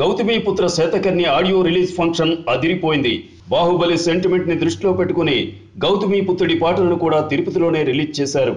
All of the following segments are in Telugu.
Gautamiputra Satakarni audio release function అదిరిపోయింది. బాహుబలి సెంటిమెంట్ ని దృష్టిలో పెట్టుకుని గౌతమిపుత్రుడి పాటలను కూడా తిరుపతిలోనే రిలీజ్ చేశారు.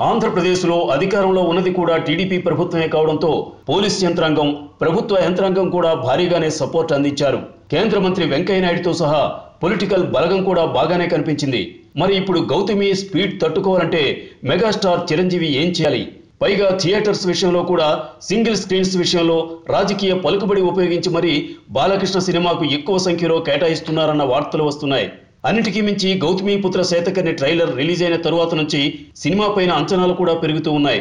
ఆంధ్రప్రదేశ్లో అధికారంలో ఉన్నది కూడా టీడీపీ ప్రభుత్వమే కావడంతో పోలీస్ యంత్రాంగం, ప్రభుత్వ యంత్రాంగం కూడా భారీగానే సపోర్ట్ అందించారు. కేంద్ర మంత్రి వెంకయ్య నాయుడుతో సహా పొలిటికల్ బలగం కూడా బాగానే కనిపించింది. మరి ఇప్పుడు గౌతమి స్పీడ్ తట్టుకోవాలంటే మెగాస్టార్ చిరంజీవి ఏం చేయాలి? పైగా థియేటర్స్ విషయంలో కూడా సింగిల్ స్క్రీన్స్ విషయంలో రాజకీయ పలుకుబడి ఉపయోగించి మరి బాలకృష్ణ సినిమాకు ఎక్కువ సంఖ్యలో కేటాయిస్తున్నారన్న వార్తలు వస్తున్నాయి. అన్నిటికీ మించి గౌతమిపుత్ర శాతకర్ణి ట్రైలర్ రిలీజ్ అయిన తరువాత నుంచి సినిమా పైన అంచనాలు కూడా పెరుగుతూ ఉన్నాయి.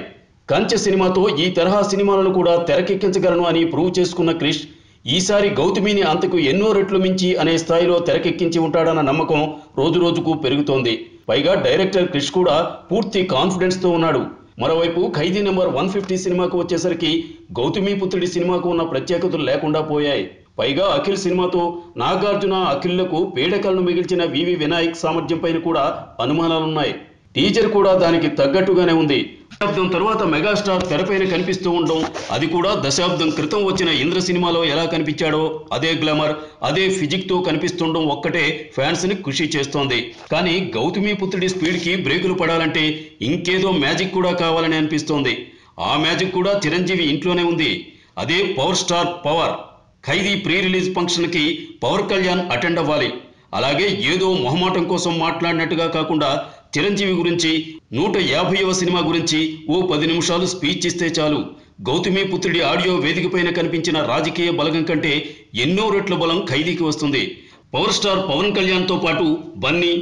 కంచె సినిమాతో ఈ తరహా సినిమాలను కూడా తెరకెక్కించగలను అని ప్రూవ్ చేసుకున్న క్రిష్ ఈసారి గౌతమిని అంతకు ఎన్నో రెట్లు మించి అనే స్థాయిలో తెరకెక్కించి ఉంటాడన్న నమ్మకం రోజు రోజుకు పెరుగుతోంది. పైగా డైరెక్టర్ క్రిష్ కూడా పూర్తి కాన్ఫిడెన్స్ తో ఉన్నాడు. మరోవైపు ఖైదీ నెంబర్ 150 సినిమాకు వచ్చేసరికి గౌతమిపుత్రుడి సినిమాకు ఉన్న ప్రత్యేకతలు లేకుండా పోయాయి. పైగా అఖిల్ సినిమాతో నాగార్జున, అఖిల్లకు పీడకలను మిగిల్చిన వివి వినాయక్ సామర్థ్యం పైన కూడా అనుమానాలున్నాయి. టీజర్ కూడా దానికి తగ్గట్టుగానే ఉంది. దశాబ్దం తరువాత మెగాస్టార్ తెరపైన కనిపిస్తూ ఉండడం, అది కూడా దశాబ్దం క్రితం వచ్చిన ఇంద్ర సినిమాలో ఎలా కనిపించాడో అదే గ్లామర్, అదే ఫిజిక్ తో కనిపిస్తుండడం ఒక్కటే ఫ్యాన్స్ ని ఖుషి చేస్తోంది. కానీ గౌతమిపుత్రుడి స్పీడ్ కి బ్రేకులు పడాలంటే ఇంకేదో మ్యాజిక్ కూడా కావాలని అనిపిస్తోంది. ఆ మ్యాజిక్ కూడా చిరంజీవి ఇంట్లోనే ఉంది. అదే పవర్ స్టార్ పవర్. ఖైదీ ప్రీ రిలీజ్ ఫంక్షన్ కి పవన్ కళ్యాణ్ అటెండ్ అవ్వాలి. అలాగే ఏదో మొహమాటం కోసం మాట్లాడినట్టుగా కాకుండా చిరంజీవి గురించి 150వ సినిమా గురించి ఓ 10 నిమిషాలు స్పీచ్ ఇస్తే చాలు. గౌతమిపుత్రుడి ఆడియో వేదిక పైన కనిపించిన రాజకీయ బలగం కంటే ఎన్నో రెట్ల బలం ఖైదీకి వస్తుంది. పవర్ స్టార్ పవన్ కళ్యాణ్ తో పాటు బన్నీ,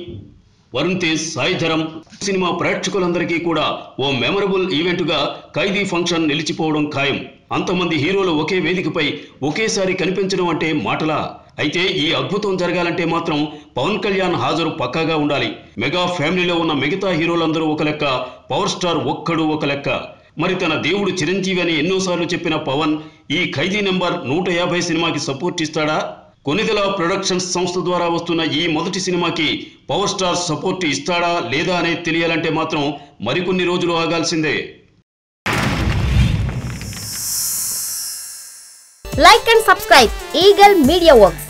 వరుణ్ తేజ్, సాయి ధరమ్ సినిమా ప్రేక్షకులందరికీ కూడా ఓ మెమరబుల్ ఈవెంట్ గా ఖైదీ ఫంక్షన్ నిలిచిపోవడం ఖాయం. అంతమంది హీరోలు ఒకే వేదికపై ఒకేసారి కనిపించడం అంటే మాటలా? అయితే ఈ అద్భుతం జరగాలంటే మాత్రం పవన్ కళ్యాణ్ హాజరు పక్కాగా ఉండాలి. మెగా ఫ్యామిలీలో ఉన్న మిగతా హీరోలందరూ ఒక లెక్క, పవర్ స్టార్ ఒక్కడు ఒక లెక్క. మరి తన దేవుడు చిరంజీవి అని ఎన్నోసార్లు చెప్పిన పవన్ ఈ ఖైదీ నెంబర్ 150 సినిమాకి సపోర్ట్ ఇస్తాడా? కొనిదెల ప్రొడక్షన్స్ సంస్థ ద్వారా వస్తున్న ఈ మొదటి సినిమాకి పవర్ స్టార్ సపోర్ట్ ఇస్తాడా లేదా అనేది తెలియాలంటే మాత్రం మరికొన్ని రోజులు ఆగాల్సిందే. Like and subscribe Eagle Media Works.